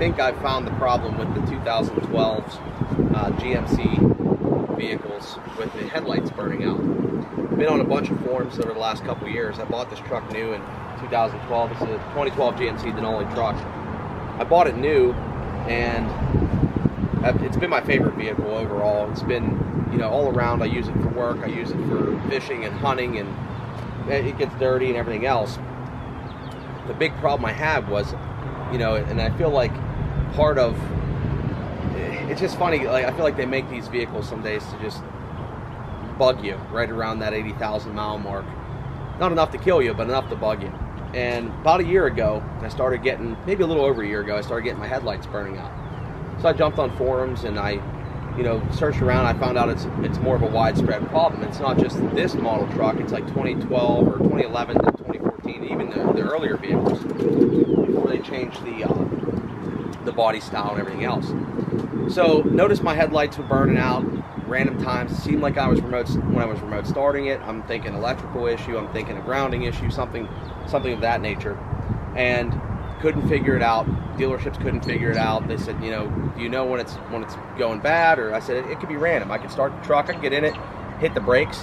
think I found the problem with the 2012 GMC vehicles with the headlights burning out. I've been on a bunch of forums over the last couple of years. I bought this truck new in 2012. It's a 2012 GMC Denali Truck. I bought it new, and it's been my favorite vehicle overall. It's been, you know, all around. I use it for work. I use it for fishing and hunting, and it gets dirty and everything else. The big problem I had was, you know, and I feel like part of it's just funny, like I feel like they make these vehicles some days to just bug you right around that 80,000 mile mark. Not enough to kill you, but enough to bug you. And about a year ago, I started getting, maybe a little over a year ago, I started getting my headlights burning out. So I jumped on forums and I, you know, searched around. I found out it's more of a widespread problem. It's not just this model truck. It's like 2012 or 2011 to 2014, even the earlier vehicles before they changed the body style and everything else. So noticed my headlights were burning out random times. It seemed like when I was remote starting it, I'm thinking electrical issue, I'm thinking a grounding issue, something of that nature, and couldn't figure it out. Dealerships couldn't figure it out. They said, you know, do you know when it's going bad? Or I said, it could be random. I could start the truck, I could get in it, hit the brakes,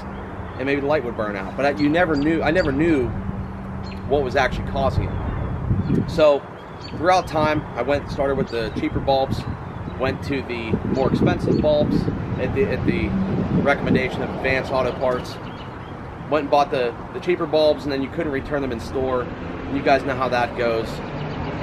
and maybe the light would burn out. But I never knew what was actually causing it. So throughout time, I started with the cheaper bulbs, went to the more expensive bulbs at the recommendation of Advanced Auto Parts. Went and bought the cheaper bulbs, and then you couldn't return them in store. And you guys know how that goes.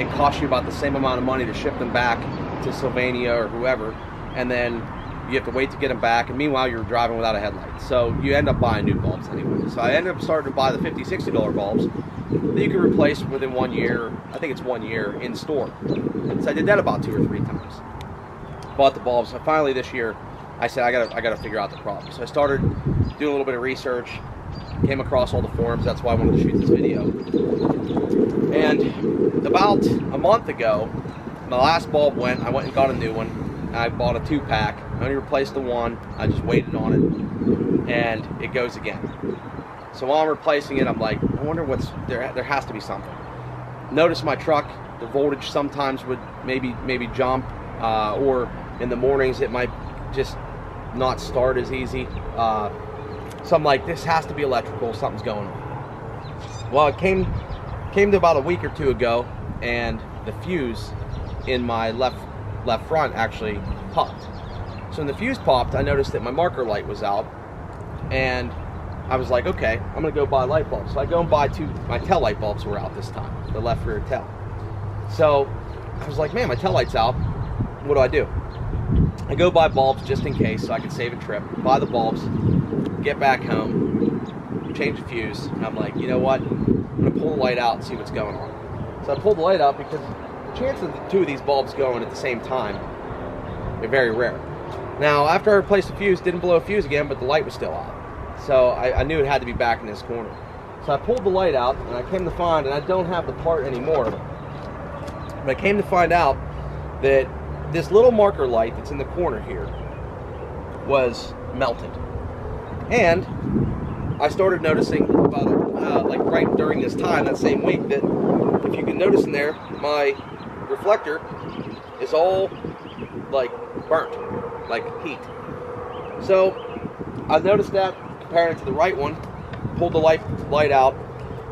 It costs you about the same amount of money to ship them back to Sylvania or whoever, and then you have to wait to get them back, and meanwhile you're driving without a headlight. So you end up buying new bulbs anyway. So I ended up starting to buy the $50, $60 bulbs that you can replace within 1 year. I think it's 1 year in store. So I did that about 2 or 3 times. Bought the bulbs. So finally this year I said I gotta figure out the problem. So I started doing a little bit of research, came across all the forums. That's why I wanted to shoot this video. And about a month ago, my last bulb went. I went and got a new one. I bought a 2-pack. I only replaced the one. I just waited on it, and it goes again. So while I'm replacing it, I'm like, I wonder what's there. There has to be something. Notice my truck, the voltage sometimes would maybe jump, or in the mornings it might just not start as easy. So I'm like, this has to be electrical. Something's going on. Well, it came to about a week or 2 ago, and the fuse in my left front actually popped. So when the fuse popped, I noticed that my marker light was out, and I was like, okay, I'm gonna go buy light bulbs. So I go and buy my tail light bulbs were out this time, the left rear tail. So I was like, man, my tail light's out. What do? I go buy bulbs just in case, so I can save a trip. Buy the bulbs, get back home, change the fuse, and I'm like, you know what? I'm gonna pull the light out and see what's going on. So I pulled the light out because the chance of the 2 of these bulbs going at the same time are very rare. Now, after I replaced the fuse, didn't blow a fuse again, but the light was still out. So I knew it had to be back in this corner. So I pulled the light out, and I came to find, and I don't have the part anymore, but I came to find out that this little marker light that's in the corner here was melted. And I started noticing about like right during this time, that same week, that if you can notice in there, my reflector is all like burnt, like heat. So I noticed that, comparing it to the right one, pulled the light out,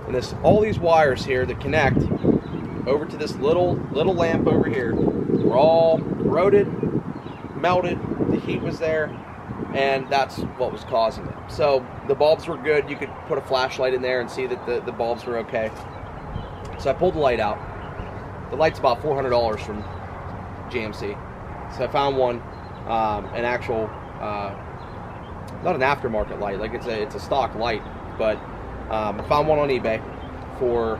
and all these wires here that connect over to this little lamp over here were all corroded, melted. The heat was there, and that's what was causing it. So the bulbs were good. You could put a flashlight in there and see that the bulbs were okay. So I pulled the light out. The light's about $400 from GMC. So I found one, an actual, not an aftermarket light, like it's a stock light, but I found one on eBay for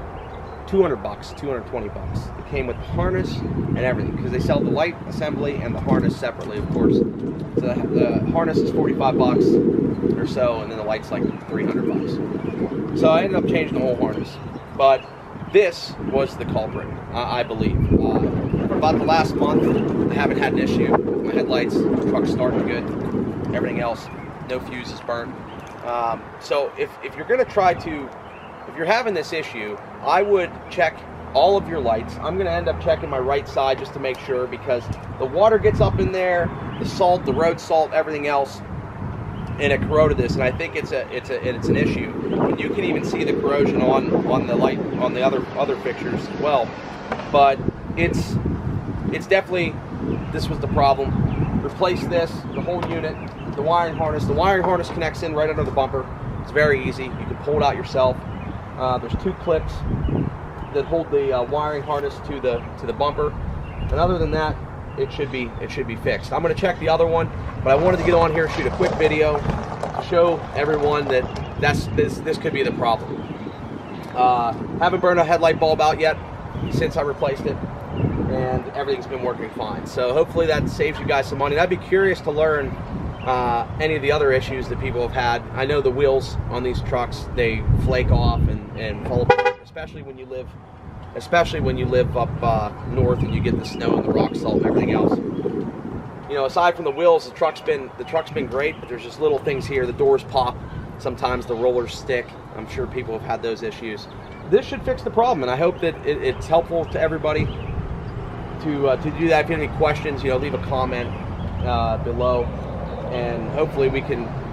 $200, $220. It came with the harness and everything, because they sell the light assembly and the harness separately, of course. So the harness is $45 or so, and then the light's like $300. So I ended up changing the whole harness. But this was the culprit, I believe. For about the last month, I haven't had an issue with my headlights. The truck's starting good. Everything else, no fuse is burnt. So if you're going to if you're having this issue, I would check all of your lights. I'm going to end up checking my right side just to make sure, because the water gets up in there, the salt, the road salt, everything else, and it corroded this. And I think it's an issue. And you can even see the corrosion on the light, on the other fixtures as well. But it's definitely, this was the problem. Replace this, the whole unit, the wiring harness. The wiring harness connects in right under the bumper. It's very easy. You can pull it out yourself. There's 2 clips that hold the wiring harness to the bumper, and other than that, it should be fixed. I'm going to check the other one, but I wanted to get on here, shoot a quick video to show everyone that this could be the problem. Haven't burned a headlight bulb out yet since I replaced it, and everything's been working fine. So hopefully that saves you guys some money. And I'd be curious to learn any of the other issues that people have had. I know the wheels on these trucks, they flake off and fall apart, especially when you live up north and you get the snow and the rock salt and everything else. You know, aside from the wheels, the truck's been great, but there's just little things here. The doors pop, sometimes the rollers stick. I'm sure people have had those issues. This should fix the problem, and I hope that it's helpful to everybody to do that. If you have any questions, you know, leave a comment below, and hopefully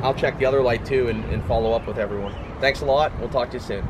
I'll check the other light too and follow up with everyone. Thanks a lot. We'll talk to you soon.